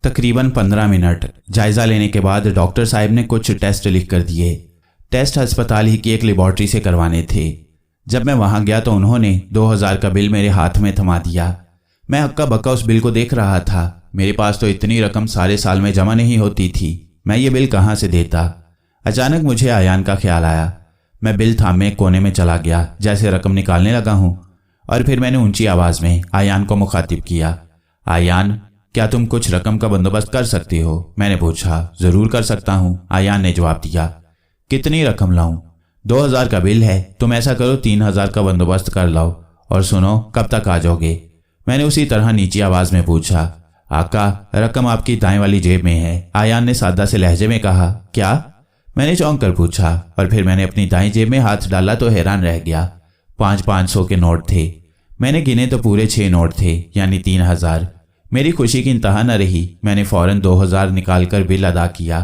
तकरीबन 15 मिनट जायज़ा लेने के बाद डॉक्टर साहब ने कुछ टेस्ट लिख कर दिए। टेस्ट अस्पताल ही की एक लेबॉर्ट्री से करवाने थे। जब मैं वहां गया तो उन्होंने 2000 का बिल मेरे हाथ में थमा दिया। मैं हक्का बक्का उस बिल को देख रहा था। मेरे पास तो इतनी रकम सारे साल में जमा नहीं होती थी, मैं ये बिल कहाँ से देता। अचानक मुझे आयान का ख्याल आया। मैं बिल थामे कोने में चला गया, जैसे रकम निकालने लगा हूँ, और फिर मैंने ऊंची आवाज़ में आयान को मुखातिब किया। आयान, क्या तुम कुछ रकम का बंदोबस्त कर सकते हो? मैंने पूछा। ज़रूर कर सकता हूँ, आयान ने जवाब दिया। कितनी रकम लाऊं? 2000 का बिल है, तुम ऐसा करो 3000 का बंदोबस्त कर लाओ। और सुनो, कब तक आ जाओगे? मैंने उसी तरह नीची आवाज़ में पूछा। आका, रकम आपकी दाएं वाली जेब में है, आयान ने सादा से लहजे में कहा। क्या? मैंने चौंक कर पूछा, और फिर मैंने अपनी दाएं जेब में हाथ डाला तो हैरान रह गया। 500 के नोट थे। मैंने गिने तो पूरे 6 नोट थे, यानी 3000। मेरी खुशी की इंतहा न रही। मैंने फौरन 2000 निकाल कर बिल अदा किया।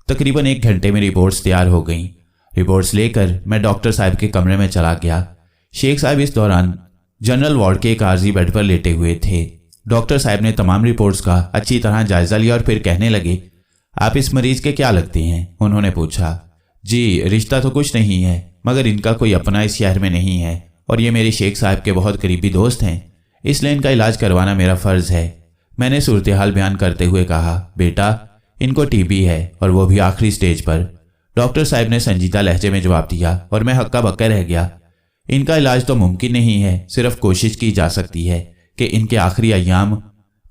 तकरीबन 1 घंटे में रिपोर्ट्स तैयार हो गईं। रिपोर्ट्स लेकर मैं डॉक्टर साहब के कमरे में चला गया। शेख साहब इस दौरान जनरल वार्ड के एक आर्जी बेड पर लेटे हुए थे। डॉक्टर साहब ने तमाम रिपोर्ट्स का अच्छी तरह जायजा लिया और फिर कहने लगे, आप इस मरीज के क्या लगते हैं? उन्होंने पूछा। जी, रिश्ता तो कुछ नहीं है, मगर इनका कोई अपना इस शहर में नहीं है और ये मेरे शेख साहब के बहुत करीबी दोस्त हैं, इसलिए इनका इलाज करवाना मेरा फ़र्ज़ है। मैंने सूरत हाल बयान करते हुए कहा। बेटा, इनको टीबी है और वो भी आखिरी स्टेज पर। डॉक्टर साहब ने संजीदा लहजे में जवाब दिया और मैं हक्का बक्का रह गया। इनका इलाज तो मुमकिन नहीं है, सिर्फ कोशिश की जा सकती है कि इनके आखिरी अय्याम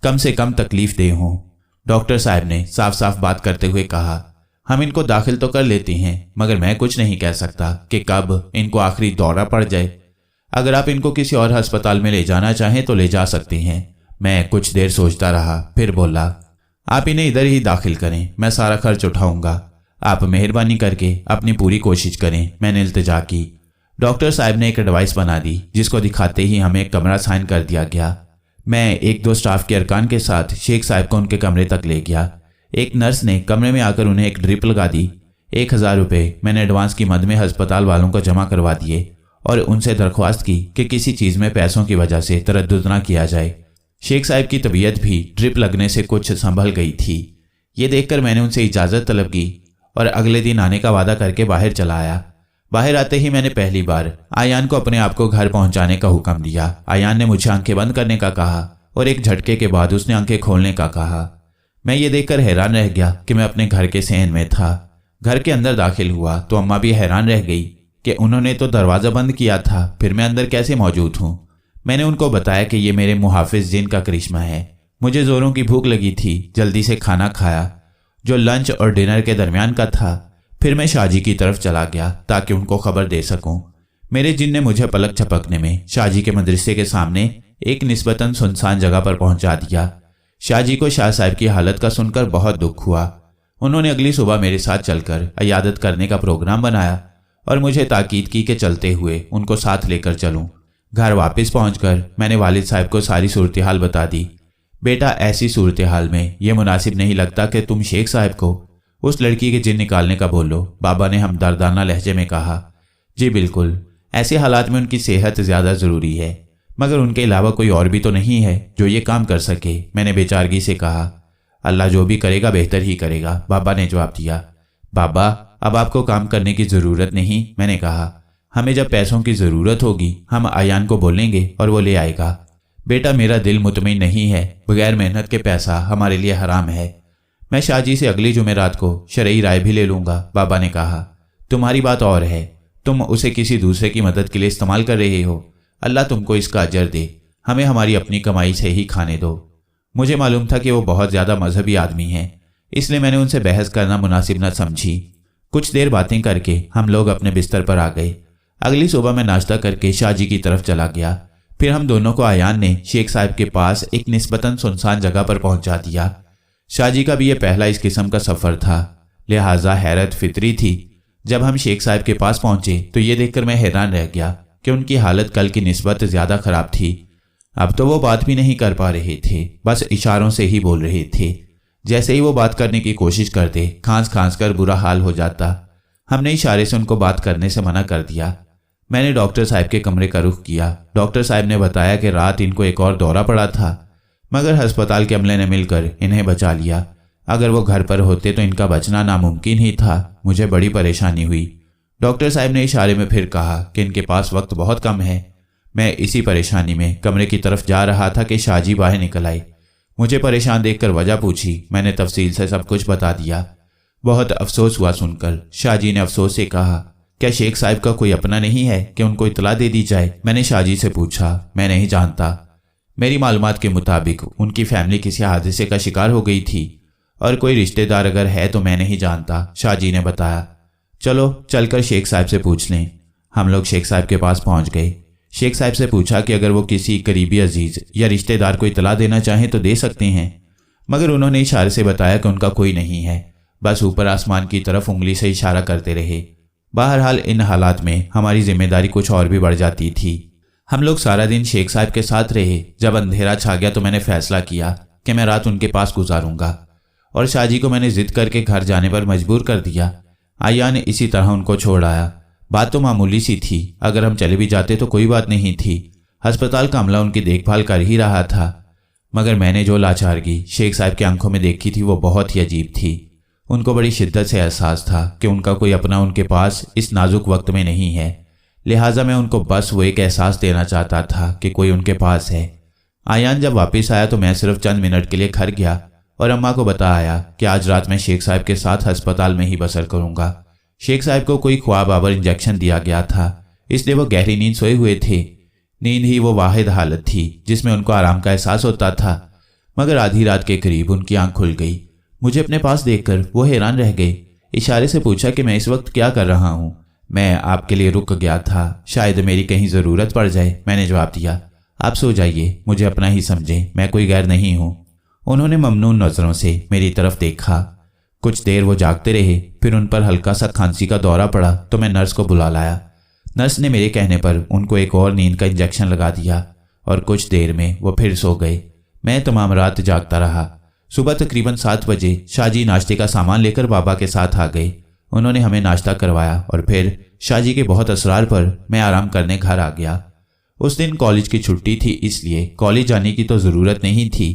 कम से कम तकलीफ दे हों। डॉक्टर साहब ने साफ साफ बात करते हुए कहा, हम इनको दाखिल तो कर लेते हैं, मगर मैं कुछ नहीं कह सकता कि कब इनको आखिरी दौरा पड़ जाए। अगर आप इनको किसी और अस्पताल में ले जाना चाहें तो ले जा सकते हैं। मैं कुछ देर सोचता रहा, फिर बोला, आप इन्हें इधर ही दाखिल करें, मैं सारा खर्च उठाऊंगा। आप मेहरबानी करके अपनी पूरी कोशिश करें, मैंने इल्तिजा की। डॉक्टर साहब ने एक एडवाइस बना दी, जिसको दिखाते ही हमें एक कमरा साइन कर दिया गया। मैं 1-2 स्टाफ के अरकान के साथ शेख साहब को उनके कमरे तक ले गया। एक नर्स ने कमरे में आकर उन्हें एक ड्रिप लगा दी। 1000 रुपये मैंने एडवांस की मद में अस्पताल वालों को जमा करवा दिए और उनसे दरख्वास्त की कि किसी चीज़ में पैसों की वजह से तरद्दुद ना किया जाए। शेख साहब की तबीयत भी ड्रिप लगने से कुछ संभल गई थी। ये देखकर मैंने उनसे इजाज़त तलब की और अगले दिन आने का वादा करके बाहर चला आया। बाहर आते ही मैंने पहली बार आयान को अपने आप को घर पहुंचाने का हुक्म दिया। आयान ने मुझे आंखें बंद करने का कहा और एक झटके के बाद उसने आंखें खोलने का कहा। मैं ये देखकर हैरान रह गया कि मैं अपने घर के सहन में था। घर के अंदर दाखिल हुआ तो अम्मा भी हैरान रह गई कि उन्होंने तो दरवाज़ा बंद किया था, फिर मैं अंदर कैसे मौजूद हूँ। मैंने उनको बताया कि ये मेरे मुहाफिज जिन का करिश्मा है। मुझे ज़ोरों की भूख लगी थी, जल्दी से खाना खाया जो लंच और डिनर के दरमियान का था। फिर मैं शाहजी की तरफ चला गया ताकि उनको खबर दे सकूं। मेरे जिन ने मुझे पलक झपकने में शाहजी के मदरसे के सामने एक निस्बतन सुनसान जगह पर पहुंचा दिया। शाहजी को शाह साहब की हालत का सुनकर बहुत दुख हुआ। उन्होंने अगली सुबह मेरे साथ चलकर इयादत करने का प्रोग्राम बनाया और मुझे ताकीद की कि चलते हुए उनको साथ लेकर चलूं। घर वापस पहुंचकर मैंने वालिद साहब को सारी सूरत हाल बता दी। बेटा, ऐसी सूरत हाल में यह मुनासिब नहीं लगता कि तुम शेख साहब को उस लड़की के जिन निकालने का बोलो, बाबा ने हमदर्दाना लहजे में कहा। जी बिल्कुल, ऐसे हालात में उनकी सेहत ज़्यादा ज़रूरी है, मगर उनके अलावा कोई और भी तो नहीं है जो ये काम कर सके, मैंने बेचारगी से कहा। अल्लाह जो भी करेगा बेहतर ही करेगा, बाबा ने जवाब दिया। बाबा, अब आपको काम करने की ज़रूरत नहीं, मैंने कहा। हमें जब पैसों की ज़रूरत होगी हम आयान को बोलेंगे और वो ले आएगा। बेटा, मेरा दिल मुतमईन नहीं है, बगैर मेहनत के पैसा हमारे लिए हराम है। मैं शाहजी से अगली जुमेरात को शरई राय भी ले लूँगा, बाबा ने कहा। तुम्हारी बात और है, तुम उसे किसी दूसरे की मदद के लिए इस्तेमाल कर रहे हो। अल्लाह तुमको इसका अजर दे, हमें हमारी अपनी कमाई से ही खाने दो। मुझे मालूम था कि वो बहुत ज़्यादा मजहबी आदमी हैं, इसलिए मैंने उनसे बहस करना मुनासिब न समझी। कुछ देर बातें करके हम लोग अपने बिस्तर पर आ गए। अगली सुबह मैं नाश्ता करके शाहजी की तरफ चला गया। फिर हम दोनों को आयान ने शेख साहब के पास एक निस्बतन सुनसान जगह पर पहुंचा दिया। शाहजी का भी ये पहला इस किस्म का सफ़र था, लिहाजा हैरत फितरी थी। जब हम शेख साहब के पास पहुंचे तो ये देखकर मैं हैरान रह गया कि उनकी हालत कल की निस्बत ज़्यादा ख़राब थी। अब तो वो बात भी नहीं कर पा रहे थे, बस इशारों से ही बोल रहे थे। जैसे ही वो बात करने की कोशिश करते खांस खांस कर बुरा हाल हो जाता। हमने इशारे से उनको बात करने से मना कर दिया। मैंने डॉक्टर साहब के कमरे का रुख किया। डॉक्टर साहब ने बताया कि रात इनको एक और दौरा पड़ा था, मगर अस्पताल के अमले ने मिलकर इन्हें बचा लिया। अगर वो घर पर होते तो इनका बचना नामुमकिन ही था। मुझे बड़ी परेशानी हुई। डॉक्टर साहब ने इशारे में फिर कहा कि इनके पास वक्त बहुत कम है। मैं इसी परेशानी में कमरे की तरफ जा रहा था कि शाहजी बाहर निकल आई। मुझे परेशान देखकर वजह पूछी। मैंने तफसील से सब कुछ बता दिया। बहुत अफसोस हुआ सुनकर। शाहजी ने अफसोस से कहा, क्या शेख साहब का कोई अपना नहीं है कि उनको इतला दे दी जाए? मैंने शाहजी से पूछा। मैं नहीं जानता। मेरी मालूमात के मुताबिक उनकी फैमिली किसी हादसे का शिकार हो गई थी और कोई रिश्तेदार अगर है तो मैं नहीं जानता, शाहजी ने बताया। चलो चलकर शेख साहब से पूछ लें। हम लोग शेख साहब के पास पहुंच गए। शेख साहब से पूछा कि अगर वो किसी करीबी अजीज या रिश्तेदार को इतला देना चाहें तो दे सकते हैं, मगर उन्होंने इशारे से बताया कि उनका कोई नहीं है। बस ऊपर आसमान की तरफ उंगली से इशारा करते रहे। बहरहाल इन हालात में हमारी जिम्मेदारी कुछ और भी बढ़ जाती थी। हम लोग सारा दिन शेख साहब के साथ रहे। जब अंधेरा छा गया तो मैंने फैसला किया कि मैं रात उनके पास गुजारूंगा और शाहजी को मैंने जिद करके घर जाने पर मजबूर कर दिया। आया ने इसी तरह उनको छोड़ आया। बात तो मामूली सी थी। अगर हम चले भी जाते तो कोई बात नहीं थी। अस्पताल का अमला उनकी देखभाल कर ही रहा था। मगर मैंने जो लाचारगी शेख साहब की आंखों में देखी थी वो बहुत ही अजीब थी। उनको बड़ी शिद्दत से एहसास था कि उनका कोई अपना उनके पास इस नाजुक वक्त में नहीं है। लिहाजा मैं उनको बस वो एक एहसास देना चाहता था कि कोई उनके पास है। आयान जब वापस आया तो मैं सिर्फ चंद मिनट के लिए घर गया और अम्मा को बताया कि आज रात मैं शेख साहब के साथ अस्पताल में ही बसर करूंगा। शेख साहब को कोई ख्वाब आवर इंजेक्शन दिया गया था, इसलिए वो गहरी नींद सोए हुए थे। नींद ही वो वाहिद हालत थी जिसमें उनको आराम का एहसास होता था। मगर आधी रात के करीब उनकी आंख खुल गई। मुझे अपने पास देखकर वो हैरान रह गए। इशारे से पूछा कि मैं इस वक्त क्या कर रहा हूँ। मैं आपके लिए रुक गया था, शायद मेरी कहीं ज़रूरत पड़ जाए। मैंने जवाब दिया, आप सो जाइए, मुझे अपना ही समझें, मैं कोई गैर नहीं हूँ। उन्होंने ममनून नज़रों से मेरी तरफ देखा। कुछ देर वो जागते रहे। फिर उन पर हल्का सा खांसी का दौरा पड़ा तो मैं नर्स को बुला लाया। नर्स ने मेरे कहने पर उनको एक और नींद का इंजेक्शन लगा दिया और कुछ देर में वो फिर सो गए। मैं तमाम रात जागता रहा। सुबह तकरीबन 7 बजे शाहजी नाश्ते का सामान लेकर बाबा के साथ आ गए। उन्होंने हमें नाश्ता करवाया और फिर शाहजी के बहुत असरार पर मैं आराम करने घर आ गया। उस दिन कॉलेज की छुट्टी थी, इसलिए कॉलेज जाने की तो ज़रूरत नहीं थी।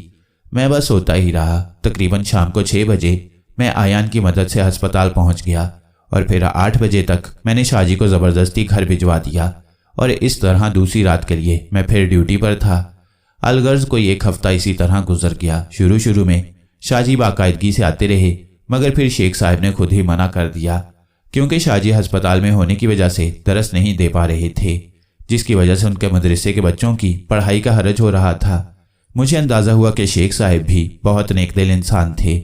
मैं बस सोता ही रहा। तकरीबन शाम को 6 बजे मैं आयान की मदद से अस्पताल पहुंच गया और फिर 8 बजे तक मैंने शाहजी को ज़बरदस्ती घर भिजवा दिया और इस तरह दूसरी रात के लिए मैं फिर ड्यूटी पर था। अलगर्ज कोई 1 हफ्ता इसी तरह गुजर गया। शुरू में शाहजी बाकायदगी से आते रहे, मगर फिर शेख साहब ने खुद ही मना कर दिया क्योंकि शाहजी अस्पताल में होने की वजह से दरस नहीं दे पा रहे थे, जिसकी वजह से उनके मदरसे के बच्चों की पढ़ाई का हरज हो रहा था। मुझे अंदाज़ा हुआ कि शेख साहब भी बहुत नेकदिल इंसान थे,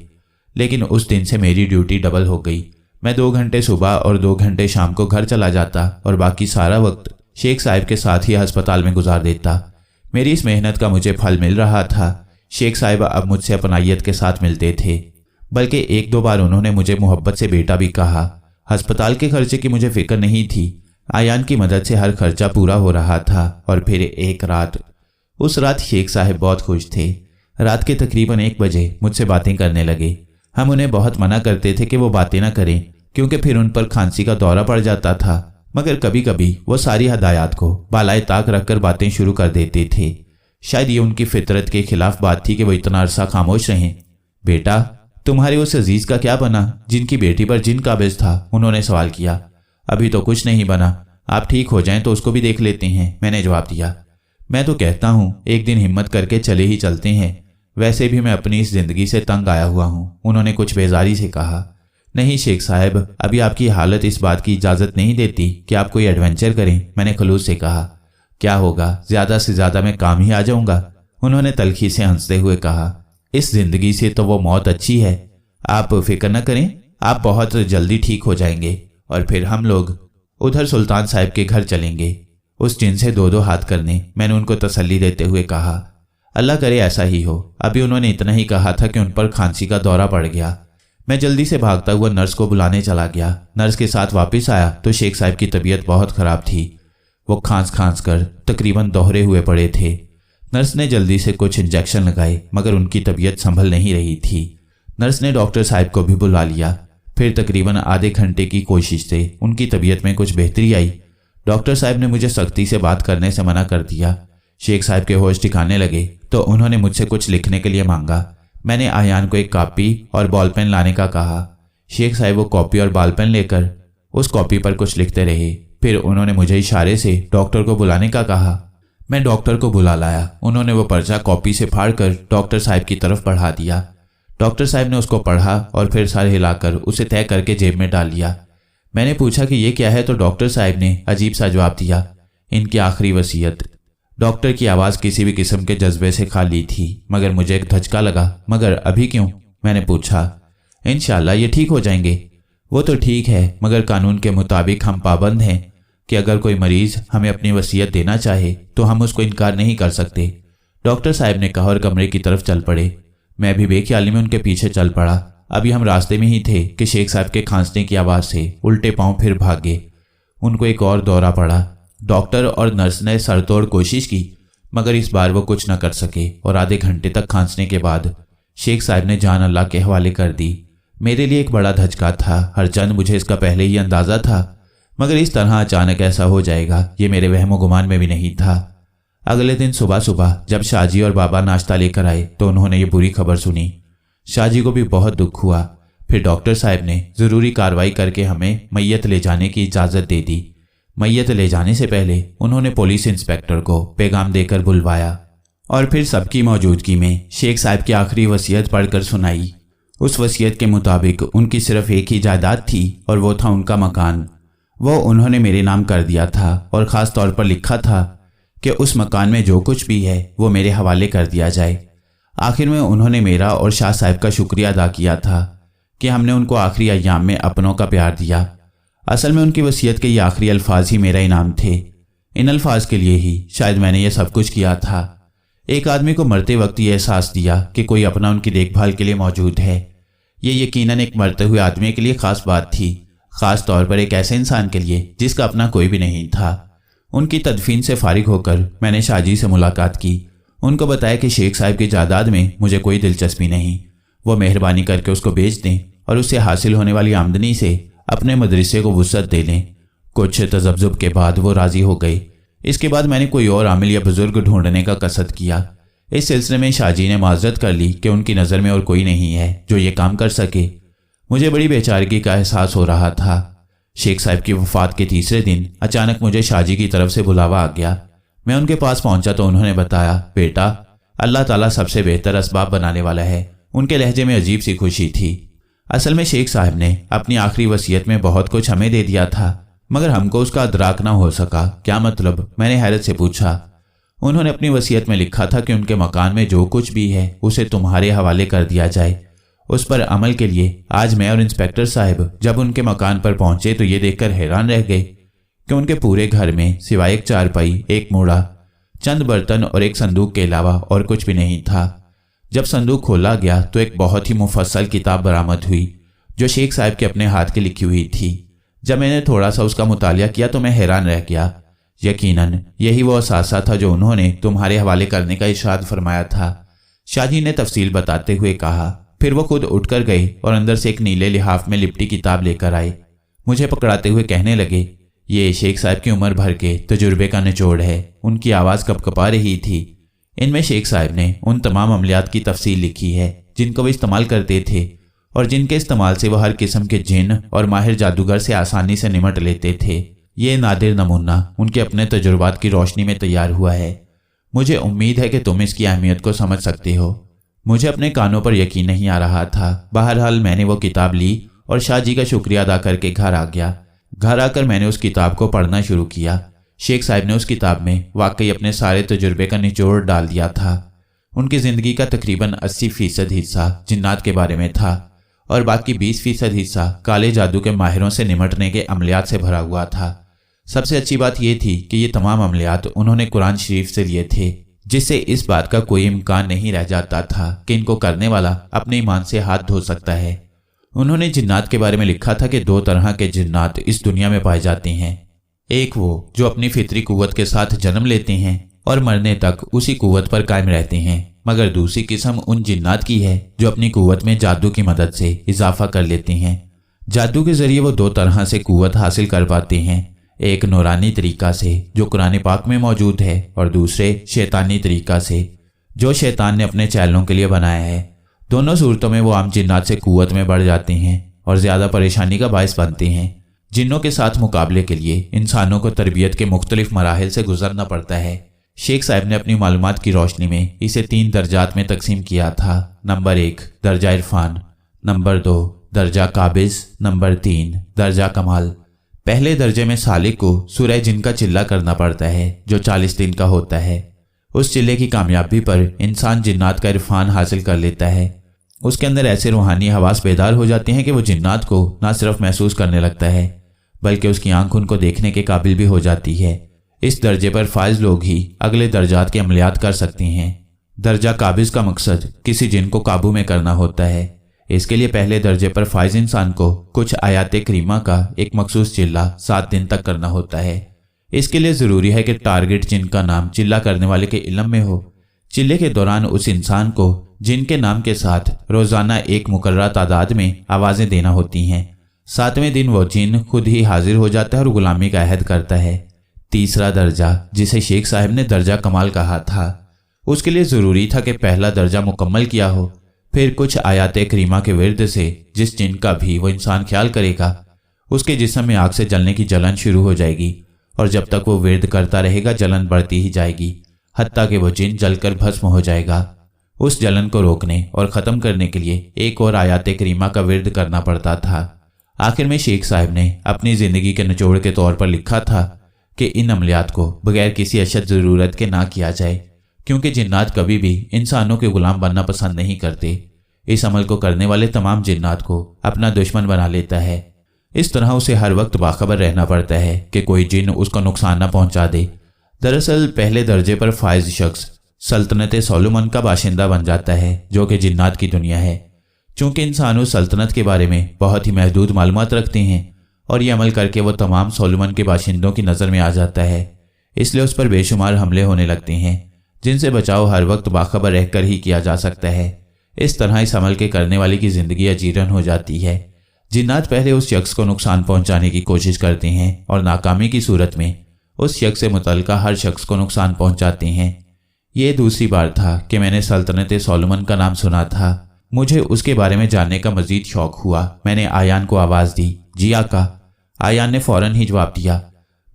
लेकिन उस दिन से मेरी ड्यूटी डबल हो गई। मैं 2 घंटे सुबह और 2 घंटे शाम को घर चला जाता और बाकी सारा वक्त शेख साहब के साथ ही अस्पताल में गुजार देता। मेरी इस मेहनत का मुझे फल मिल रहा था। शेख साहब अब मुझसे अपनायत के साथ मिलते थे, बल्कि 1-2 बार उन्होंने मुझे मोहब्बत से बेटा भी कहा। अस्पताल के खर्चे की मुझे फिक्र नहीं थी। आयान की मदद से हर खर्चा पूरा हो रहा था। और फिर एक रात, उस रात शेख साहब बहुत खुश थे। रात के तकरीबन 1 बजे मुझसे बातें करने लगे। हम उन्हें बहुत मना करते थे कि वो बातें ना करें क्योंकि फिर उन पर खांसी का दौरा पड़ जाता था, मगर कभी कभी वो सारी हदायत को बालाए ताक रखकर बातें शुरू कर देते थे। शायद ये उनकी फितरत के खिलाफ बात थी कि वो इतना अरसा खामोश रहें। बेटा, तुम्हारे उस अजीज का क्या बना जिनकी बेटी पर जिन काबिज था? उन्होंने सवाल किया। अभी तो कुछ नहीं बना, आप ठीक हो जाएं तो उसको भी देख लेते हैं, मैंने जवाब दिया। मैं तो कहता हूँ एक दिन हिम्मत करके चले ही चलते हैं, वैसे भी मैं अपनी इस जिंदगी से तंग आया हुआ हूँ, उन्होंने कुछ बेजारी से कहा। नहीं शेख साहब, अभी आपकी हालत इस बात की इजाज़त नहीं देती कि आप कोई एडवेंचर करें, मैंने खलूस से कहा। क्या होगा, ज़्यादा से ज़्यादा मैं काम ही आ जाऊँगा, उन्होंने तलखी से हंसते हुए कहा। इस जिंदगी से तो वो मौत अच्छी है, आप फिक्र न करें, आप बहुत जल्दी ठीक हो जाएंगे और फिर हम लोग उधर सुल्तान साहब के घर चलेंगे, उस जिन से 2-2 हाथ करने, मैंने उनको तसल्ली देते हुए कहा। अल्लाह करे ऐसा ही हो। अभी उन्होंने इतना ही कहा था कि उन पर खांसी का दौरा पड़ गया। मैं जल्दी से भागता हुआ नर्स को बुलाने चला गया। नर्स के साथ वापस आया तो शेख साहब की तबीयत बहुत ख़राब थी। वो खांस कर तकरीबन दोहरे हुए पड़े थे। नर्स ने जल्दी से कुछ इंजेक्शन लगाए, मगर उनकी तबीयत संभल नहीं रही थी। नर्स ने डॉक्टर साहब को भी बुला लिया। फिर तकरीबन आधे घंटे की कोशिश से उनकी तबीयत में कुछ बेहतरी आई। डॉक्टर साहब ने मुझे सख्ती से बात करने से मना कर दिया। शेख साहब के होश ठिकाने लगे तो उन्होंने मुझसे कुछ लिखने के लिए मांगा। मैंने आयान को एक कॉपी और बॉल पेन लाने का कहा। शेख साहब वो कॉपी और बॉल पेन लेकर उस कॉपी पर कुछ लिखते रहे। फिर उन्होंने मुझे इशारे से डॉक्टर को बुलाने का कहा। मैं डॉक्टर को बुला लाया। उन्होंने वो पर्चा कॉपी से फाड़कर डॉक्टर साहब की तरफ बढ़ा दिया। डॉक्टर साहब ने उसको पढ़ा और फिर सर हिलाकर उसे तय करके जेब में डाल लिया। मैंने पूछा कि ये क्या है, तो डॉक्टर साहब ने अजीब सा जवाब दिया, इनकी आखिरी वसीयत। डॉक्टर की आवाज़ किसी भी किस्म के जज्बे से खाली थी, मगर मुझे एक धचका लगा। मगर अभी क्यों? मैंने पूछा। इंशाल्लाह ये ठीक हो जाएंगे। वो तो ठीक है, मगर कानून के मुताबिक हम पाबंद हैं कि अगर कोई मरीज हमें अपनी वसीयत देना चाहे तो हम उसको इनकार नहीं कर सकते, डॉक्टर साहब ने कहा और कमरे की तरफ चल पड़े। मैं भी बेख्याली में उनके पीछे चल पड़ा। अभी हम रास्ते में ही थे कि शेख साहब के खांसने की आवाज़ से उल्टे पांव फिर भागे। उनको एक और दौरा पड़ा। डॉक्टर और नर्स ने सरतोड़ कोशिश की, मगर इस बार वो कुछ न कर सके और आधे घंटे तक खांसने के बाद शेख साहब ने जान अल्लाह के हवाले कर दी। मेरे लिए एक बड़ा धचका था, हरचंद मुझे इसका पहले ही अंदाज़ा था, मगर इस तरह अचानक ऐसा हो जाएगा ये मेरे वहमो गुमान में भी नहीं था। अगले दिन सुबह सुबह जब शाहजी और बाबा नाश्ता लेकर आए तो उन्होंने ये बुरी खबर सुनी। शाहजी को भी बहुत दुख हुआ। फिर डॉक्टर साहब ने ज़रूरी कार्रवाई करके हमें मैयत ले जाने की इजाज़त दे दी। मैयत ले जाने से पहले उन्होंने पुलिस इंस्पेक्टर को पैगाम देकर बुलवाया और फिर सबकी मौजूदगी में शेख साहब की आखिरी वसीयत पढ़कर सुनाई। उस वसीयत के मुताबिक उनकी सिर्फ एक ही जायदाद थी और वो था उनका मकान। वो उन्होंने मेरे नाम कर दिया था और ख़ास तौर पर लिखा था कि उस मकान में जो कुछ भी है वो मेरे हवाले कर दिया जाए। आखिर में उन्होंने मेरा और शाह साहब का शुक्रिया अदा किया था कि हमने उनको आखिरी अय्याम में अपनों का प्यार दिया। असल में उनकी वसीयत के ये आखिरी अल्फाज ही मेरा इनाम थे। इन अल्फाज के लिए ही शायद मैंने ये सब कुछ किया था। एक आदमी को मरते वक्त ये एहसास दिया कि कोई अपना उनकी देखभाल के लिए मौजूद है। ये यकीनन एक मरते हुए आदमी के लिए ख़ास बात थी, ख़ास तौर पर एक ऐसे इंसान के लिए जिसका अपना कोई भी नहीं था। उनकी तदफीन से फारिग होकर मैंने शाहजी से मुलाकात की। उनको बताया कि शेख साहब की जायदाद में मुझे कोई दिलचस्पी नहीं, वो मेहरबानी करके उसको बेच दें और उससे हासिल होने वाली आमदनी से अपने मदरसे को वुसअत दे लें। कुछ तजब्जुब के बाद वो राज़ी हो गई। इसके बाद मैंने कोई और आमिल या बुजुर्ग ढूंढने का कसद किया। इस सिलसिले में शाहजी ने माजरत कर ली कि उनकी नज़र में और कोई नहीं है जो ये काम कर सके। मुझे बड़ी बेचारगी का एहसास हो रहा था। शेख साहब की वफ़ात के तीसरे दिन अचानक मुझे शाहजी की तरफ से बुलावा आ गया। मैं उनके पास पहुंचा तो उन्होंने बताया, बेटा, अल्लाह ताला सबसे बेहतर असबाब बनाने वाला है। उनके लहजे में अजीब सी खुशी थी। असल में शेख साहब ने अपनी आखिरी वसीयत में बहुत कुछ हमें दे दिया था, मगर हमको उसका अदराक ना हो सका। क्या मतलब? मैंने हैरत से पूछा। उन्होंने अपनी वसीयत में लिखा था कि उनके मकान में जो कुछ भी है उसे तुम्हारे हवाले कर दिया जाए। उस पर अमल के लिए आज मैं और इंस्पेक्टर साहब जब उनके मकान पर पहुंचे तो ये देखकर हैरान रह गए कि उनके पूरे घर में सिवाय एक चारपाई, एक मूड़ा, चंद बर्तन और एक संदूक के अलावा और कुछ भी नहीं था। जब संदूक खोला गया तो एक बहुत ही मुफस्सल किताब बरामद हुई जो शेख साहब के अपने हाथ की लिखी हुई थी। जब मैंने थोड़ा सा उसका मुतालिया किया तो मैं हैरान रह गया। यकीनन यही वो असासा था जो उन्होंने तुम्हारे हवाले करने का इरशाद फरमाया था, शाहजी ने तफसील बताते हुए कहा। फिर वो खुद उठकर गए और अंदर से एक नीले लिहाफ में लिपटी किताब लेकर आए। मुझे पकड़ाते हुए कहने लगे, ये शेख साहब की उम्र भर के तजुर्बे का निचोड़ है। उनकी आवाज़ कपकपा रही थी। इनमें शेख साहब ने उन तमाम अमलियात की तफसील लिखी है जिनको वो इस्तेमाल करते थे और जिनके इस्तेमाल से वो हर किस्म के जिन और माहिर जादूगर से आसानी से निमट लेते थे। ये नादिर नमूना उनके अपने तजुर्बात की रोशनी में तैयार हुआ है। मुझे उम्मीद है कि तुम इसकी अहमियत को समझ सकते हो। मुझे अपने कानों पर यकीन नहीं आ रहा था। बहरहाल मैंने वो किताब ली और शाहजी का शुक्रिया अदा करके घर आ गया। घर आकर मैंने उस किताब को पढ़ना शुरू किया। शेख साहब ने उस किताब में वाकई अपने सारे तजुर्बे का निचोड़ डाल दिया था। उनकी ज़िंदगी का तकरीबन 80% हिस्सा जिन्नात के बारे में था और बाकी 20% हिस्सा काले जादू के माहिरों से निमटने के अमलियात से भरा हुआ था। सबसे अच्छी बात यह थी कि ये तमाम अमलियात उन्होंने कुरान शरीफ से लिए थे, जिससे इस बात का कोई इम्कान नहीं रह जाता था कि इनको करने वाला अपने ईमान से हाथ धो सकता है। उन्होंने जिन्नात के बारे में लिखा था कि 2 तरह के जिन्नात इस दुनिया में पाए जाते हैं। एक वो जो अपनी फितरी कुव्वत के साथ जन्म लेते हैं और मरने तक उसी कुव्वत पर कायम रहते हैं, मगर दूसरी किस्म उन जिन्नात की है जो अपनी कुव्वत में जादू की मदद से इजाफा कर लेते हैं। जादू के जरिए वो 2 तरह से कुव्वत हासिल कर पाते हैं। ایک नूरानी तरीका से जो कुरान पाक में मौजूद है और दूसरे शैतानी तरीका से जो शैतान ने अपने चैलों के लिए बनाया है। दोनों सूरतों में वो आम जिन्नात से कुव्वत में बढ़ जाते हैं और ज़्यादा परेशानी का बायस बनते हैं। जिन्नों के साथ मुकाबले के लिए इंसानों को तरबियत के मुख्तलिफ मराहिल से गुजरना पड़ता है। शेख साहब ने अपनी मालूमात की रोशनी में इसे 3 दर्जात में तकसीम किया था। नंबर 1 दर्जा इरफान, नंबर 2 दर्जा काबिज, नंबर 3 दर्जा कमाल। पहले दर्जे में सालिक को सूरह जिन का चिल्ला करना पड़ता है जो 40 दिन का होता है। उस चिल्ले की कामयाबी पर इंसान जिन्नात का इरफान हासिल कर लेता है। उसके अंदर ऐसे रूहानी हवास बेदार हो जाते हैं कि वो जिन्नात को ना सिर्फ महसूस करने लगता है बल्कि उसकी आंख उनको देखने के काबिल भी हो जाती है। इस दर्जे पर फाइज लोग ही अगले दर्जात के अमलियात कर सकते हैं। दर्जा काबिज का मकसद किसी जिन को काबू में करना होता है। इसके लिए पहले दर्जे पर फाइज इंसान को कुछ आयात करीमा का एक मखसूस चिल्ला 7 दिन तक करना होता है। इसके लिए ज़रूरी है कि टारगेट जिन का नाम चिल्ला करने वाले के इल्म में हो। चिल्ले के दौरान उस इंसान को जिन के नाम के साथ रोज़ाना एक मुकर्रर तादाद में आवाज़ें देना होती हैं। 7वें दिन वो जिन खुद ही हाजिर हो जाता है और गुलामी का अहद करता है। तीसरा दर्जा, जिसे शेख साहब ने दर्जा कमाल कहा था, उसके लिए ज़रूरी था कि पहला दर्जा मुकम्मल किया हो। फिर कुछ आयात करीमा के विर्द से जिस जिन का भी वो इंसान ख्याल करेगा उसके जिस्म में आग से जलने की जलन शुरू हो जाएगी और जब तक वो विर्द करता रहेगा जलन बढ़ती ही जाएगी हत्ता कि वो जिन जलकर भस्म हो जाएगा। उस जलन को रोकने और ख़त्म करने के लिए एक और आयात करीमा का विर्द करना पड़ता था। आखिर में शेख साहब ने अपनी ज़िंदगी के निचोड़ के तौर पर लिखा था कि इन अमलियात को बगैर किसी अशद ज़रूरत के ना किया जाए क्योंकि जिन्नात कभी भी इंसानों के गुलाम बनना पसंद नहीं करते। इस अमल को करने वाले तमाम जिन्नात को अपना दुश्मन बना लेता है। इस तरह उसे हर वक्त बाखबर रहना पड़ता है कि कोई जिन उसको नुकसान न पहुंचा दे। दरअसल पहले दर्जे पर फाइज शख्स सल्तनत सोलोमन का बाशिंदा बन जाता है जो कि जिन्नात की दुनिया है। चूँकि इंसान उस सल्तनत के बारे में बहुत ही महदूद मालूमात रखते हैं और ये अमल करके वो तमाम सोलोमन के बाशिंदों की नज़र में आ जाता है, इसलिए उस पर बेशुमार हमले होने लगते हैं जिनसे बचाव हर वक्त बाखबर रहकर ही किया जा सकता है। इस तरह इस अमल के करने वाले की ज़िंदगी अजीरन हो जाती है। जिन्नात पहले उस शख्स को नुकसान पहुंचाने की कोशिश करते हैं और नाकामी की सूरत में उस शख्स से मुतल्लिका हर शख्स को नुकसान पहुंचाते हैं। ये दूसरी बार था कि मैंने सल्तनत सोलोमन का नाम सुना था। मुझे उसके बारे में जानने का मजीद शौक हुआ। मैंने आयान को आवाज़ दी, जी आका। आयान ने फ़ौरन ही जवाब दिया,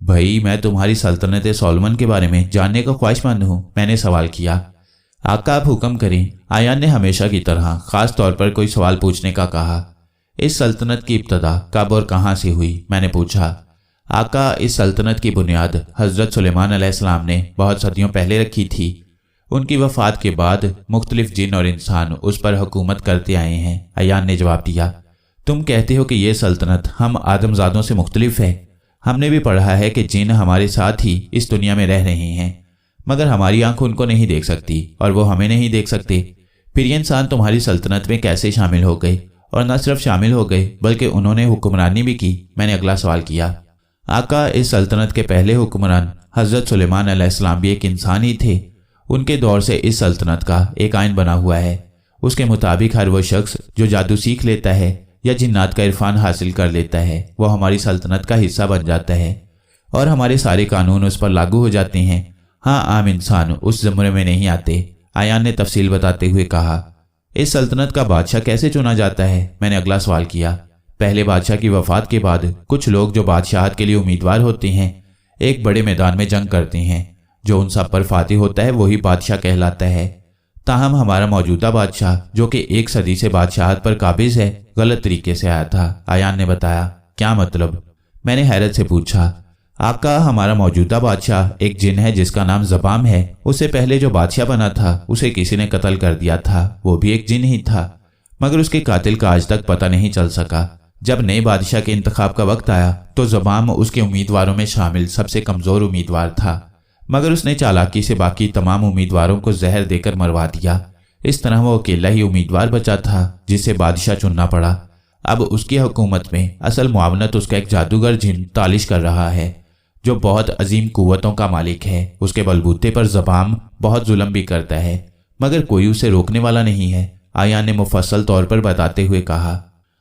भाई मैं तुम्हारी सल्तनत सोलोमन के बारे में जानने का ख्वाहिशमंद हूँ। मैंने सवाल किया, आका आप हुक्म करें। आयान ने हमेशा की तरह ख़ास तौर पर कोई सवाल पूछने का कहा। इस सल्तनत की इब्तदा कब और कहाँ से हुई? मैंने पूछा। आका, इस सल्तनत की बुनियाद हज़रत सुलेमान अलैहिस्सलाम ने बहुत सदियों पहले रखी थी। उनकी वफ़ात के बाद मुख्तलिफ जिन और इंसान उस पर हुकूमत करते आए हैं। आयान ने जवाब दिया, तुम कहते हो कि ये सल्तनत हम आदमजादों से मुख्तलिफ है। हमने भी पढ़ा है कि जिन हमारे साथ ही इस दुनिया में रह रहे हैं मगर हमारी आंख उनको नहीं देख सकती और वो हमें नहीं देख सकते। फिर ये इंसान तुम्हारी सल्तनत में कैसे शामिल हो गए? और न सिर्फ शामिल हो गए बल्कि उन्होंने हुक्मरानी भी की। मैंने अगला सवाल किया, आका इस सल्तनत के पहले हुक्मरान हज़रत सुलेमान अलैहिस्सलाम भी एक इंसान ही थे। उनके दौर से इस सल्तनत का एक आइन बना हुआ है। उसके मुताबिक हर वो शख्स जो जादू सीख लेता है या जिन्नात का इरफान हासिल कर लेता है वो हमारी सल्तनत का हिस्सा बन जाता है और हमारे सारे कानून उस पर लागू हो जाते हैं। हाँ, आम इंसान उस ज़मरे में नहीं आते। आयान ने तफसील बताते हुए कहा, इस सल्तनत का बादशाह कैसे चुना जाता है? मैंने अगला सवाल किया। पहले बादशाह की वफ़ात के बाद कुछ लोग जो बादशाहत के लिए उम्मीदवार होते हैं एक बड़े मैदान में जंग करते हैं। जो उन सब पर फातिह होता है वही बादशाह कहलाता है। ताहम हमारा मौजूदा बादशाह जो कि 1 सदी से बादशाहत पर काबिज है गलत तरीके से आया था। आयान ने बताया। क्या मतलब? मैंने हैरत से पूछा। आका, हमारा मौजूदा बादशाह एक जिन है जिसका नाम ज़बाम है। उससे पहले जो बादशाह बना था उसे किसी ने कत्ल कर दिया था। वो भी एक जिन ही था मगर उसके कातिल का आज तक पता नहीं चल सका। जब नए बादशाह के इंतखाब का वक्त आया तो ज़बाम उसके उम्मीदवारों में शामिल सबसे कमज़ोर उम्मीदवार था मगर उसने चालाकी से बाकी तमाम उम्मीदवारों को जहर देकर मरवा दिया। इस तरह वो अकेला ही उम्मीदवार बचा था जिसे बादशाह चुनना पड़ा। अब उसकी हुकूमत में असल मुआवनत उसका एक जादूगर जिन तालिश कर रहा है जो बहुत अजीम कुव्वतों का मालिक है। उसके बलबूते पर ज़बाम बहुत जुल्म भी करता है मगर कोई उसे रोकने वाला नहीं है। आयान ने मुफस्सल तौर पर बताते हुए कहा,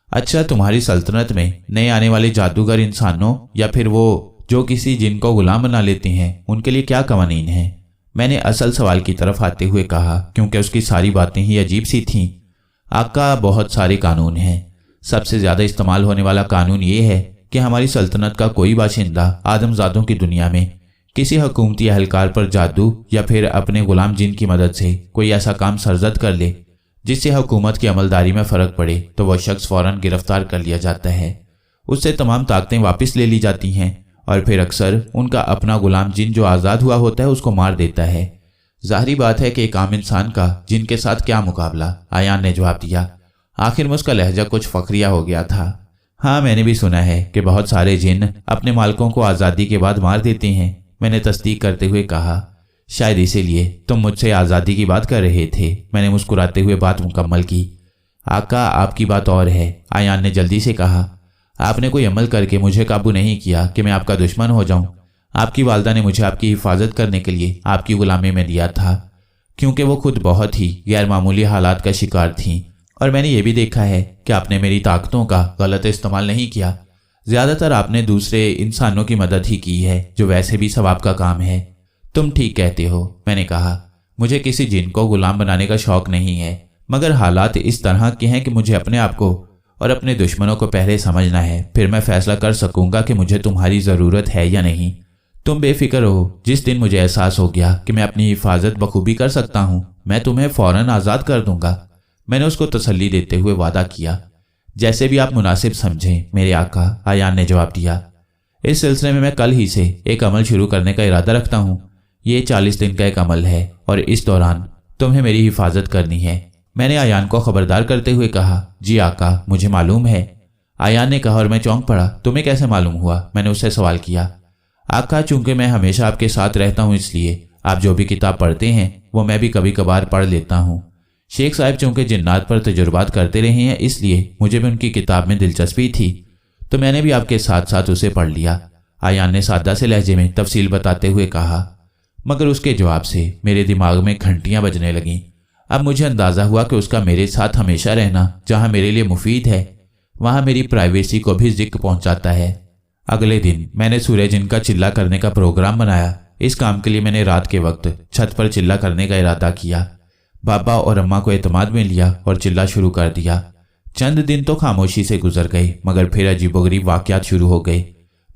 अच्छा, तुम्हारी सल्तनत में नए आने वाले जादूगर इंसानों या फिर वो जो किसी जिन को गुलाम बना लेते हैं उनके लिए क्या कवानीन है? मैंने असल सवाल की तरफ आते हुए कहा, क्योंकि उसकी सारी बातें ही अजीब सी थीं। आका, बहुत सारे कानून हैं। सबसे ज़्यादा इस्तेमाल होने वाला कानून ये है कि हमारी सल्तनत का कोई बाशिंदा आदमजादों की दुनिया में किसी हुकूमती अहलकार पर जादू या फिर अपने गुलाम जिन की मदद से कोई ऐसा काम सरजद कर ले जिससे हुकूमत की अमलदारी में फ़र्क पड़े तो वह शख्स फ़ौरन गिरफ्तार कर लिया जाता है। उससे तमाम ताकतें वापस ले ली जाती हैं और फिर अक्सर उनका अपना गुलाम जिन जो आज़ाद हुआ होता है उसको मार देता है। ज़ाहिरी बात है कि एक आम इंसान का जिन के साथ क्या मुकाबला, आयान ने जवाब दिया। आखिर में उसका लहजा कुछ फखरिया हो गया था। हाँ, मैंने भी सुना है कि बहुत सारे जिन अपने मालिकों को आज़ादी के बाद मार देते हैं, मैंने तस्दीक करते हुए कहा। शायद इसीलिए तुम मुझसे आज़ादी की बात कर रहे थे। मैंने मुस्कुराते हुए बात मुकम्मल की। आका, आपकी बात और है, आयान ने जल्दी से कहा। आपने कोई अमल करके मुझे काबू नहीं किया कि मैं आपका दुश्मन हो जाऊं। आपकी वालदा ने मुझे आपकी हिफाजत करने के लिए आपकी गुलामी में दिया था, क्योंकि वो खुद बहुत ही गैर मामूली हालात का शिकार थीं। और मैंने ये भी देखा है कि आपने मेरी ताकतों का गलत इस्तेमाल नहीं किया। ज़्यादातर आपने दूसरे इंसानों की मदद ही की है, जो वैसे भी सवाब का काम है। तुम ठीक कहते हो, मैंने कहा। मुझे किसी जिन को गुलाम बनाने का शौक नहीं है, मगर हालात इस तरह के हैं कि मुझे अपने आप को और अपने दुश्मनों को पहले समझना है, फिर मैं फैसला कर सकूंगा कि मुझे तुम्हारी ज़रूरत है या नहीं। तुम बेफिक्र हो। जिस दिन मुझे एहसास हो गया कि मैं अपनी हिफाजत बखूबी कर सकता हूँ, मैं तुम्हें फ़ौरन आज़ाद कर दूंगा। मैंने उसको तसल्ली देते हुए वादा किया। जैसे भी आप मुनासिब समझें मेरे आका, आयान ने जवाब दिया। इस सिलसिले में मैं कल ही से एक अमल शुरू करने का इरादा रखता हूँ। ये 40 दिन का एक अमल है और इस दौरान तुम्हें मेरी हिफाजत करनी है। मैंने आयान को खबरदार करते हुए कहा। जी आका, मुझे मालूम है, आयान ने कहा और मैं चौंक पड़ा। तुम्हें कैसे मालूम हुआ? मैंने उससे सवाल किया। आका, चूंकि मैं हमेशा आपके साथ रहता हूँ, इसलिए आप जो भी किताब पढ़ते हैं वो मैं भी कभी कभार पढ़ लेता हूँ। शेख साहब चूंकि जिन्नात पर तजुर्बात करते रहे हैं, इसलिए मुझे भी उनकी किताब में दिलचस्पी थी, तो मैंने भी आपके साथ साथ उसे पढ़ लिया। आयान ने सादा से लहजे में तफसील बताते हुए कहा। मगर उसके जवाब से मेरे दिमाग में घंटियां बजने लगीं। अब मुझे अंदाज़ा हुआ कि उसका मेरे साथ हमेशा रहना जहां मेरे लिए मुफीद है, वहां मेरी प्राइवेसी को भी ज़िक्र पहुंचाता है। अगले दिन मैंने सूरज जिन का चिल्ला करने का प्रोग्राम बनाया। इस काम के लिए मैंने रात के वक्त छत पर चिल्ला करने का इरादा किया। बाबा और अम्मा को एतमाद में लिया और चिल्ला शुरू कर दिया। चंद दिन तो खामोशी से गुजर गए, मगर फिर अजीबोगरीब वाक़यात शुरू हो गए।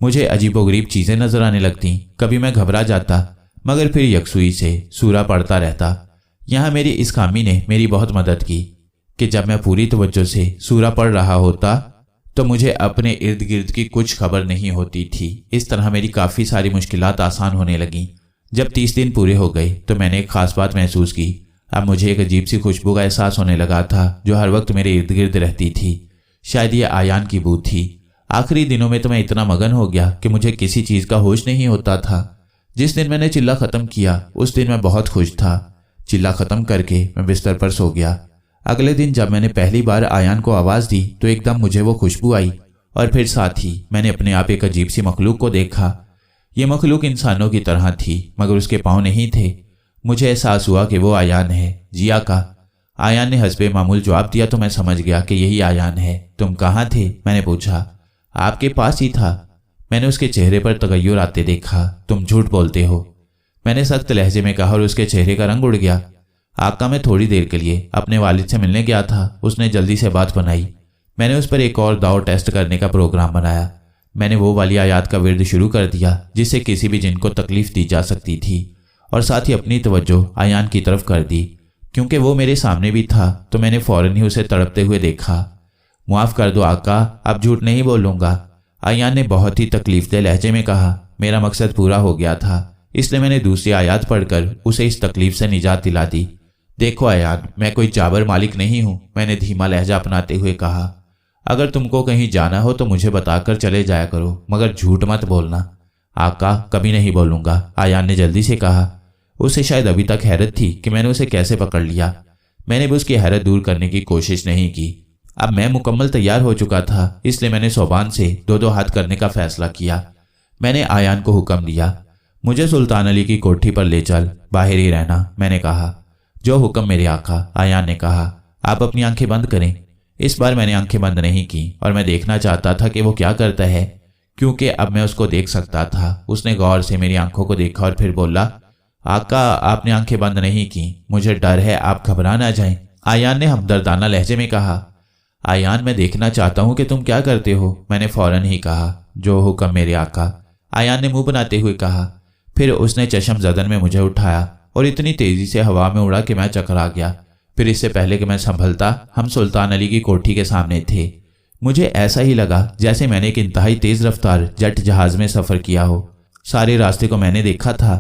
मुझे अजीबोगरीब चीज़ें नजर आने लगतीं। कभी मैं घबरा जाता, मगर फिर यकसुई से सूरा पढ़ता रहता। यहाँ मेरी इस खामी ने मेरी बहुत मदद की कि जब मैं पूरी तवज्जो से सूरा पढ़ रहा होता तो मुझे अपने इर्द गिर्द की कुछ खबर नहीं होती थी। इस तरह मेरी काफ़ी सारी मुश्किलात आसान होने लगीं। जब 30 दिन पूरे हो गए तो मैंने एक ख़ास बात महसूस की। अब मुझे एक अजीब सी खुशबू का एहसास होने लगा था जो हर वक्त मेरे इर्द गिर्द रहती थी। शायद ये आयान की बू थी। आखिरी दिनों में तो मैं इतना मगन हो गया कि मुझे किसी चीज़ का होश नहीं होता था। जिस दिन मैंने चिल्ला ख़त्म किया उस दिन मैं बहुत खुश था। चिल्ला ख़त्म करके मैं बिस्तर पर सो गया। अगले दिन जब मैंने पहली बार आयान को आवाज़ दी तो एकदम मुझे वो खुशबू आई और फिर साथ ही मैंने अपने आप एक अजीब सी मखलूक को देखा। ये मखलूक इंसानों की तरह थी, मगर उसके पाँव नहीं थे। मुझे एहसास हुआ कि वो आयान है। जी आका, आयान ने हस्बे मामूल जवाब दिया तो मैं समझ गया कि यही आयान है। तुम कहाँ थे? मैंने पूछा। आपके पास ही था। मैंने उसके चेहरे पर तगय्युर आते देखा। तुम झूठ बोलते हो, मैंने सख्त लहजे में कहा और उसके चेहरे का रंग उड़ गया। आका, मैं थोड़ी देर के लिए अपने वालिद से मिलने गया था। उसने जल्दी से बात बनाई। मैंने उस पर एक और दाव टेस्ट करने का प्रोग्राम बनाया। मैंने वो वाली आयात का विर्द शुरू कर दिया जिससे किसी भी जिन को तकलीफ दी जा सकती थी, और साथ ही अपनी तवज्जो आयान की तरफ कर दी। क्योंकि वो मेरे सामने भी था तो मैंने फ़ौरन ही उसे तड़पते हुए देखा। मुआफ़ कर दो आका, अब झूठ नहीं बोलूँगा, आयान ने बहुत ही तकलीफदेह लहजे में कहा। मेरा मकसद पूरा हो गया था, इसलिए मैंने दूसरी आयत पढ़कर उसे इस तकलीफ से निजात दिला दी। देखो आयान, मैं कोई जाबर मालिक नहीं हूँ, मैंने धीमा लहजा अपनाते हुए कहा। अगर तुमको कहीं जाना हो तो मुझे बताकर चले जाया करो, मगर झूठ मत बोलना। आका, कभी नहीं बोलूँगा, आयान ने जल्दी से कहा। उसे शायद अभी तक हैरत थी कि मैंने उसे कैसे पकड़ लिया। मैंने भी उसकी हैरत दूर करने की कोशिश नहीं की। अब मैं मुकम्मल तैयार हो चुका था, इसलिए मैंने सोबान से 2-2 हाथ करने का फैसला किया। मैंने आयान को हुक्म दिया, मुझे सुल्तान अली की कोठी पर ले चल, बाहर ही रहना। मैंने कहा, जो हुक्म मेरे आका, आयान ने कहा। आप अपनी आंखें बंद करें। इस बार मैंने आंखें बंद नहीं की और मैं देखना चाहता था कि वो क्या करता है, क्योंकि अब मैं उसको देख सकता था। उसने गौर से मेरी आंखों को देखा और फिर बोला, आका आपने आंखें बंद नहीं की, मुझे डर है आप घबरा ना जाएं। आयान ने हमदर्दाना लहजे में कहा। आयान मैं देखना चाहता हूं कि तुम क्या करते हो, मैंने फौरन ही कहा। जो हुक्म मेरे आका, आयान ने मुंह बनाते हुए कहा। फिर उसने चश्म ज़दन में मुझे उठाया और इतनी तेजी से हवा में उड़ा कि मैं चकरा गया। फिर इससे पहले कि मैं संभलता हम सुल्तान अली की कोठी के सामने थे। मुझे ऐसा ही लगा जैसे मैंने एक इंतहाई तेज रफ्तार जेट जहाज में सफ़र किया हो। सारे रास्ते को मैंने देखा था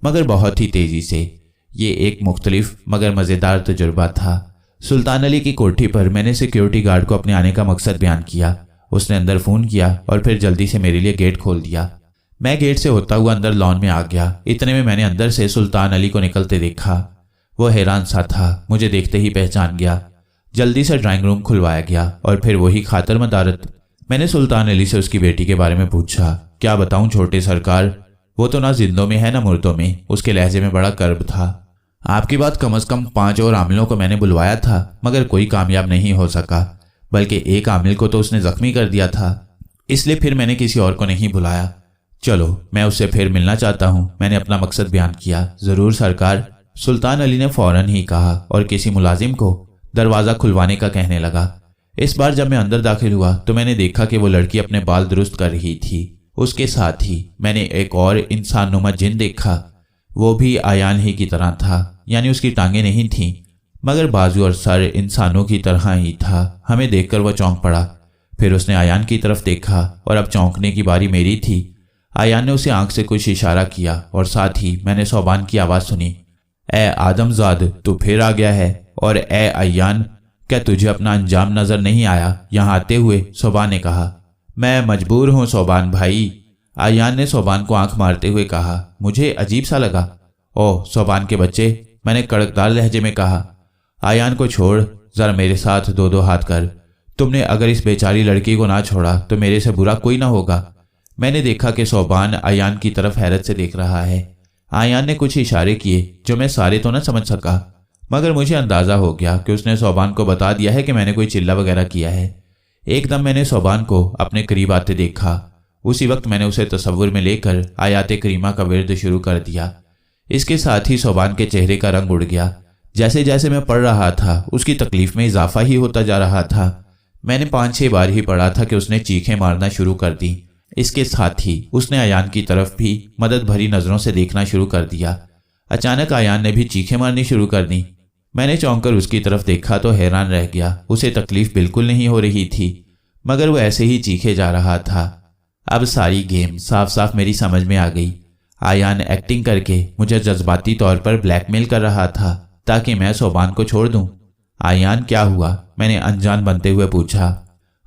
मगर बहुत ही तेजी से। ये एक मुख्तलिफ मगर मज़ेदार तजुर्बा था। सुल्तान अली की कोठी पर मैंने सिक्योरिटी गार्ड को अपने आने का मकसद बयान किया। उसने अंदर फ़ोन किया और फिर जल्दी से मेरे लिए गेट खोल दिया। मैं गेट से होता हुआ अंदर लॉन में आ गया। इतने में मैंने अंदर से सुल्तान अली को निकलते देखा। वो हैरान सा था, मुझे देखते ही पहचान गया। जल्दी से ड्राइंग रूम खुलवाया गया और फिर वही खातर मदारत। मैंने सुल्तान अली से उसकी बेटी के बारे में पूछा। क्या बताऊं छोटे सरकार, वो तो ना जिंदों में है ना मुर्दों में। उसके लहजे में बड़ा कर्ब था। आपकी बात कम से कम 5 और आमिलों को मैंने बुलवाया था मगर कोई कामयाब नहीं हो सका, बल्कि एक आमिल को तो उसने जख्मी कर दिया था। इसलिए फिर मैंने किसी और को नहीं बुलाया। चलो मैं उससे फिर मिलना चाहता हूँ, मैंने अपना मकसद बयान किया। ज़रूर सरकार, सुल्तान अली ने फौरन ही कहा और किसी मुलाजिम को दरवाज़ा खुलवाने का कहने लगा। इस बार जब मैं अंदर दाखिल हुआ तो मैंने देखा कि वो लड़की अपने बाल दुरुस्त कर रही थी। उसके साथ ही मैंने एक और इंसानुमा जिन देखा। वो भी आयान ही की तरह था, यानी उसकी टांगें नहीं थीं मगर बाजू और सर इंसानों की तरह ही था। हमें देखकर वह चौंक पड़ा। फिर उसने आयान की तरफ देखा और अब चौंकने की बारी मेरी थी। आयान ने उसे आंख से कुछ इशारा किया और साथ ही मैंने सोबान की आवाज़ सुनी, ए आदमजाद तू फिर आ गया है। और ए आयान, क्या तुझे अपना अंजाम नजर नहीं आया यहाँ आते हुए? सोबान ने कहा। मैं मजबूर हूँ सोबान भाई, आयान ने सोबान को आंख मारते हुए कहा। मुझे अजीब सा लगा। ओह सोबान के बच्चे, मैंने कड़कदार लहजे में कहा। आयान को छोड़, जरा मेरे साथ 2-2 हाथ कर। तुमने अगर इस बेचारी लड़की को ना छोड़ा तो मेरे से बुरा कोई ना होगा। मैंने देखा कि सोबान आयान की तरफ हैरत से देख रहा है। आयान ने कुछ इशारे किए जो मैं सारे तो न समझ सका मगर मुझे अंदाज़ा हो गया कि उसने सोबान को बता दिया है कि मैंने कोई चिल्ला वगैरह किया है। एकदम मैंने सोबान को अपने करीब आते देखा। उसी वक्त मैंने उसे तस्वुर में लेकर आयात करीमा का विर्द शुरू कर दिया। इसके साथ ही सोबान के चेहरे का रंग उड़ गया। जैसे जैसे मैं पढ़ रहा था उसकी तकलीफ में इजाफा ही होता जा रहा था। मैंने 5-6 बार ही पढ़ा था कि उसने चीखें मारना शुरू कर दी। इसके साथ ही उसने आयान की तरफ भी मदद भरी नज़रों से देखना शुरू कर दिया। अचानक आयान ने भी चीखें मारनी शुरू कर दी। मैंने चौंक कर उसकी तरफ देखा तो हैरान रह गया। उसे तकलीफ बिल्कुल नहीं हो रही थी मगर वो ऐसे ही चीखे जा रहा था। अब सारी गेम साफ साफ मेरी समझ में आ गई। आयान एक्टिंग करके मुझे जज्बाती तौर पर ब्लैकमेल कर रहा था ताकि मैं सोबान को छोड़ दूं। आयान क्या हुआ, मैंने अनजान बनते हुए पूछा।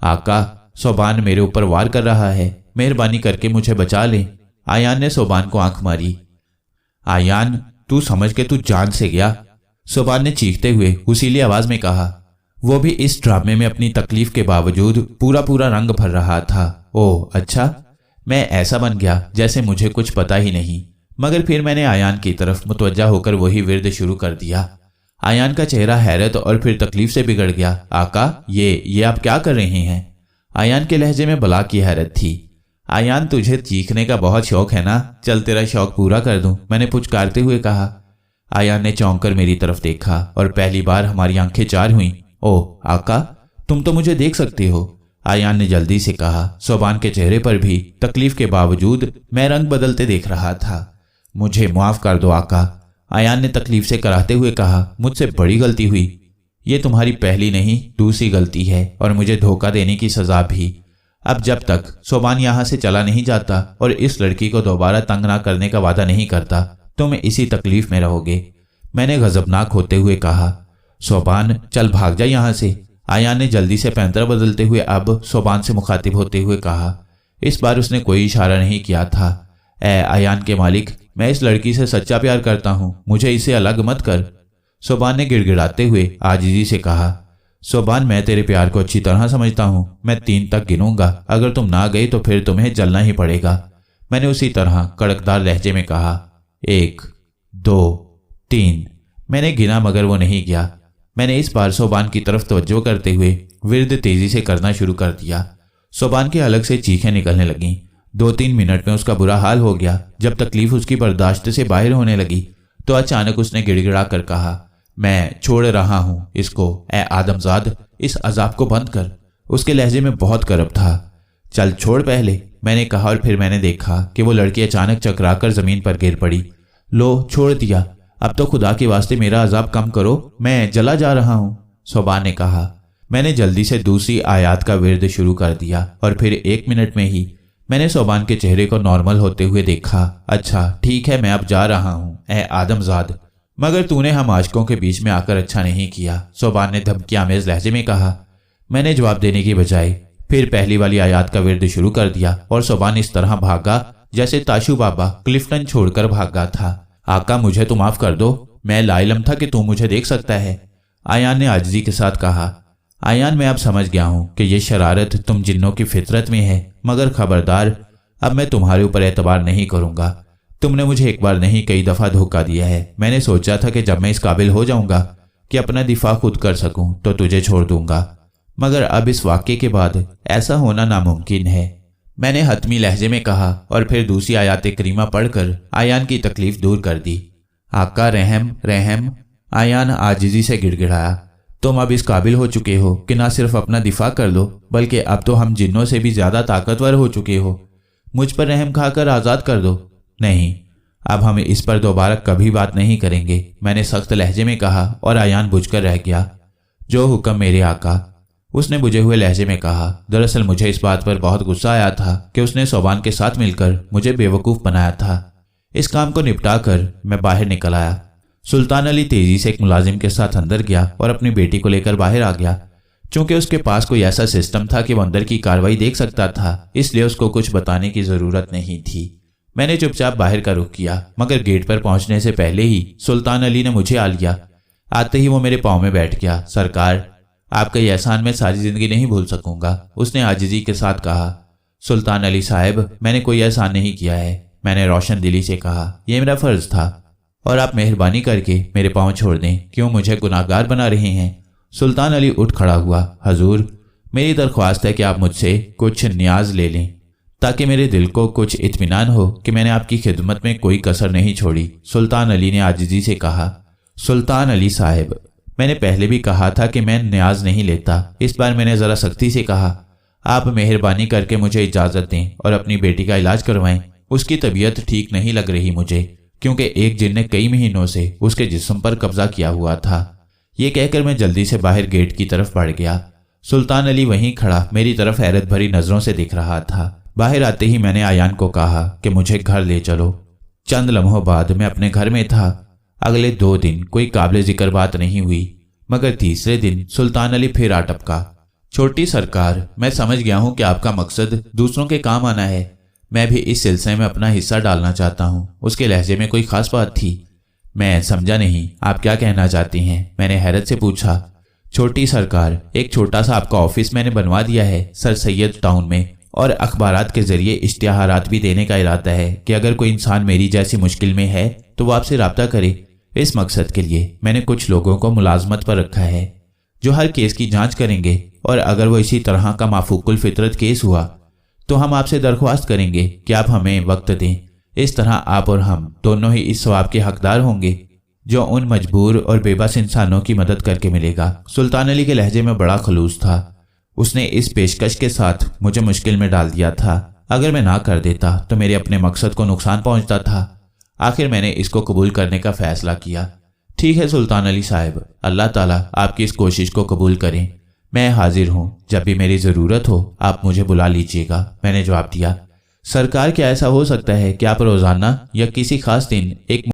आका, सोबान मेरे ऊपर वार कर रहा है, मेहरबानी करके मुझे बचा ले। आयान ने सोबान को आंख मारी। आयान तू समझ के तू जान से गया, सोबान ने चीखते हुए उसीली आवाज में कहा। वो भी इस ड्रामे में अपनी तकलीफ के बावजूद पूरा पूरा रंग भर रहा था। ओह अच्छा, मैं ऐसा बन गया जैसे मुझे कुछ पता ही नहीं। मगर फिर मैंने आयान की तरफ मुतवज्जा होकर वही विर्द शुरू कर दिया। आयान का चेहरा हैरत और फिर तकलीफ से बिगड़ गया। आका, ये आप क्या कर रहे हैं? आयान के लहजे में बला की हैरत थी। आयान तुझे चीखने का बहुत शौक है ना, चल तेरा शौक पूरा कर दूं, मैंने पुचकारते हुए कहा। आयान ने चौंक कर मेरी तरफ देखा और पहली बार हमारी आंखें चार हुईं। ओह आका, तुम तो मुझे देख सकते हो, आयान ने जल्दी से कहा। सोबान के चेहरे पर भी तकलीफ के बावजूद मैं रंग बदलते देख रहा था। मुझे माफ कर दो आका, आयान ने तकलीफ से कराहते हुए कहा। मुझसे बड़ी गलती हुई, ये तुम्हारी पहली नहीं दूसरी गलती है और मुझे धोखा देने की सजा भी। अब जब तक सोबान यहाँ से चला नहीं जाता और इस लड़की को दोबारा तंग ना करने का वादा नहीं करता तुम इसी तकलीफ में रहोगे, मैंने गजबनाक होते हुए कहा। सोबान चल भाग जा यहाँ से, आयान ने जल्दी से पैंतरा बदलते हुए अब सोबान से मुखातिब होते हुए कहा। इस बार उसने कोई इशारा नहीं किया था। ए आयान के मालिक, मैं इस लड़की से सच्चा प्यार करता हूँ, मुझे इसे अलग मत कर, सोबान ने गिड़गिड़ाते हुए आजिजी से कहा। सोबान मैं तेरे प्यार को अच्छी तरह समझता हूँ, मैं 3 तक गिनूंगा, अगर तुम ना गई तो फिर तुम्हें जलना ही पड़ेगा, मैंने उसी तरह कड़कदार लहजे में कहा। 1 2 3 मैंने गिना मगर वो नहीं गया। मैंने इस बार सोबान की तरफ तवज्जो करते हुए विर्द तेजी से करना शुरू कर दिया। सोबान के अलग से चीखें निकलने लगीं। 2-3 मिनट में उसका बुरा हाल हो गया। जब तकलीफ उसकी बर्दाश्त से बाहर होने लगी तो अचानक उसने गिड़गिड़ा कर कहा, मैं छोड़ रहा हूं इसको, ए आदमजाद, इस अजाब को बंद कर। उसके लहजे में बहुत करब था। चल छोड़ पहले, मैंने कहा, और फिर मैंने देखा कि वो लड़की अचानक चकराकर जमीन पर गिर पड़ी। लो छोड़ दिया, अब तो खुदा के वास्ते मेरा अजाब कम करो, मैं जला जा रहा हूं, सोबान ने कहा। मैंने जल्दी से दूसरी आयत का विर्द शुरू कर दिया और फिर 1 मिनट में ही मैंने सोबान के चेहरे को नॉर्मल होते हुए देखा। अच्छा ठीक है, मैं अब जा रहा हूं, ए आदमजाद, मगर तूने हम आशिकों के बीच में आकर अच्छा नहीं किया, सोबान ने धमकियामेज लहजे में कहा। मैंने जवाब देने की बजाय फिर पहली वाली आयत का विर्द शुरू कर दिया और सोबान इस तरह भागा जैसे ताशू बाबा क्लिफ्टन छोड़कर भागा था। आका मुझे तो माफ कर दो, मैं लाइलम था कि तू मुझे देख सकता है, आयान ने आजिजी के साथ कहा। आयान, मैं अब समझ गया हूं कि ये शरारत तुम जिन्नों की फितरत में है, मगर खबरदार, अब मैं तुम्हारे ऊपर एतबार नहीं करूंगा। तुमने मुझे एक बार नहीं कई दफा धोखा दिया है। मैंने सोचा था कि जब मैं इस काबिल हो जाऊंगा कि अपना दिफा खुद कर सकूं तो तुझे छोड़ दूंगा, मगर अब इस वाक़े के बाद ऐसा होना नामुमकिन है, मैंने हतमी लहजे में कहा और फिर दूसरी आयत करीमा पढ़कर आयान की तकलीफ दूर कर दी। आका रहम रहम, आयान आजिजी से गिड़गिड़ाया। तुम अब इस काबिल हो चुके हो कि ना सिर्फ अपना दिफा कर लो, बल्कि अब तो हम जिन्नों से भी ज्यादा ताकतवर हो चुके हो। मुझ पर रहम खाकर आज़ाद कर दो। नहीं, अब हम इस पर दोबारा कभी बात नहीं करेंगे, मैंने सख्त लहजे में कहा और आयान बुझकर रह गया। जो हुक्म मेरे आका, उसने बुझे हुए लहजे में कहा। दरअसल मुझे इस बात पर बहुत गुस्सा आया था कि उसने सोबान के साथ मिलकर मुझे बेवकूफ़ बनाया था। इस काम को निपटा कर मैं बाहर निकल आया। सुल्तान अली तेजी से एक मुलाजिम के साथ अंदर गया और अपनी बेटी को लेकर बाहर आ गया। चूंकि उसके पास कोई ऐसा सिस्टम था कि वो अंदर की कार्रवाई देख सकता था, इसलिए उसको कुछ बताने की जरूरत नहीं थी। मैंने चुपचाप बाहर का रुख किया, मगर गेट पर पहुंचने से पहले ही सुल्तान अली ने मुझे आ लिया। आते ही वो मेरे पाँव में बैठ गया। सरकार, आपका ये एहसान मैं सारी जिंदगी नहीं भूल सकूंगा, उसने आजिजी के साथ कहा। सुल्तान अली साहब, मैंने कोई एहसान नहीं किया है, मैंने रोशन दिली से कहा। यह मेरा फर्ज था और आप मेहरबानी करके मेरे पाँव छोड़ दें, क्यों मुझे गुनाहगार बना रहे हैं। सुल्तान अली उठ खड़ा हुआ। हजूर, मेरी दरख्वास्त है कि आप मुझसे कुछ न्याज ले लें ताकि मेरे दिल को कुछ इत्मीनान हो कि मैंने आपकी खिदमत में कोई कसर नहीं छोड़ी, सुल्तान अली ने आजिजी से कहा। सुल्तान अली साहब, मैंने पहले भी कहा था कि मैं न्याज नहीं लेता, इस बार मैंने ज़रा सख्ती से कहा। आप मेहरबानी करके मुझे इजाज़त दें और अपनी बेटी का इलाज करवाएं। उसकी तबीयत ठीक नहीं लग रही मुझे, क्योंकि एक जिन ने कई महीनों से उसके जिस्म पर कब्जा किया हुआ था। ये कहकर मैं जल्दी से बाहर गेट की तरफ बढ़ गया। सुल्तान अली वहीं खड़ा मेरी तरफ हैरत भरी नज़रों से दिख रहा था। बाहर आते ही मैंने आयान को कहा कि मुझे घर ले चलो। चंद लम्हों बाद मैं अपने घर में था। अगले 2 दिन कोई काबिल जिक्र बात नहीं हुई, मगर तीसरे दिन सुल्तान अली फिर आ टपका। छोटी सरकार, मैं समझ गया हूं कि आपका मकसद दूसरों के काम आना है, मैं भी इस सिलसिले में अपना हिस्सा डालना चाहता हूं। उसके लहजे में कोई खास बात थी। मैं समझा नहीं, आप क्या कहना चाहती हैं, मैंने हैरत से पूछा। छोटी सरकार, एक छोटा सा आपका ऑफिस मैंने बनवा दिया है सर सैयद टाउन में, और अखबारात के जरिए इश्तिहारात भी देने का इरादा है कि अगर कोई इंसान मेरी जैसी मुश्किल में है तो वो आपसे राब्ता करे। इस मकसद के लिए मैंने कुछ लोगों को मुलाजमत पर रखा है जो हर केस की जांच करेंगे, और अगर वो इसी तरह का माफूकुल फितरत केस हुआ तो हम आपसे दरख्वास्त करेंगे कि आप हमें वक्त दें। इस तरह आप और हम दोनों ही इस सवाब के हकदार होंगे जो उन मजबूर और बेबस इंसानों की मदद करके मिलेगा। सुल्तान अली के लहजे में बड़ा खलूस था। उसने इस पेशकश के साथ मुझे मुश्किल में डाल दिया था। अगर मैं ना कर देता तो मेरे अपने मकसद को नुकसान पहुंचता था। आखिर मैंने इसको कबूल करने का फैसला किया। ठीक है सुल्तान अली साहब, अल्लाह ताला आपकी इस कोशिश को कबूल करें। मैं हाजिर हूँ, जब भी मेरी ज़रूरत हो आप मुझे बुला लीजिएगा, मैंने जवाब दिया। सरकार, क्या ऐसा हो सकता है कि आप रोज़ाना या किसी खास दिन एक